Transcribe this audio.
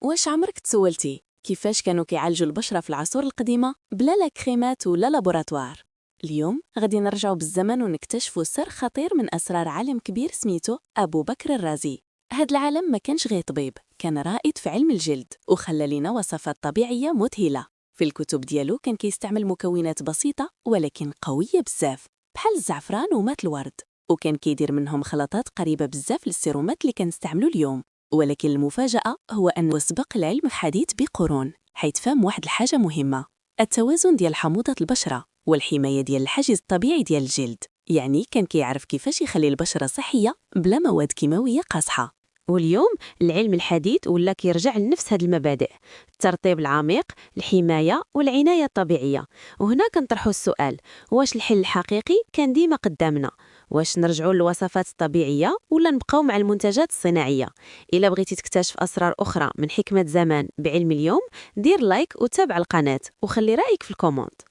واش عمرك تسولتي كيفاش كانوا كيعالجوا البشرة في العصور القديمة بلا لا كريمات ولا لابوراتوار؟ اليوم غادي نرجعوا بالزمن ونكتشفوا سر خطير من أسرار عالم كبير سميتو أبو بكر الرازي. هاد العالم ما كانش غير طبيب، كان رائد في علم الجلد وخلى لنا وصفات طبيعية مذهلة. في الكتب ديالو كان كيستعمل مكونات بسيطة ولكن قوية بزاف، بحال الزعفران ومات الورد، وكان كيدير منهم خلطات قريبة بزاف للسيرومات اللي كنستعملو اليوم. ولكن المفاجأة هو أنه سبق العلم الحديث بقرون، حيث فهم واحد الحاجة مهمة: التوازن ديال حموضة البشرة والحماية ديال الحاجز الطبيعي ديال الجلد. يعني كان كيعرف كيفاش يخلي البشرة صحية بلا مواد كيماوية قاصحة. واليوم العلم الحديث ولا كيرجع لنفس هاد المبادئ: الترطيب العميق، الحماية والعناية الطبيعية. وهنا كنطرحوا السؤال: واش الحل الحقيقي كان ديما قدامنا؟ واش نرجعوا للوصفات الطبيعية ولا نبقاو مع المنتجات الصناعية؟ إلا بغيتي تكتشف أسرار أخرى من حكمة زمان بعلم اليوم، دير لايك وتابع القناة وخلي رأيك في الكومنت.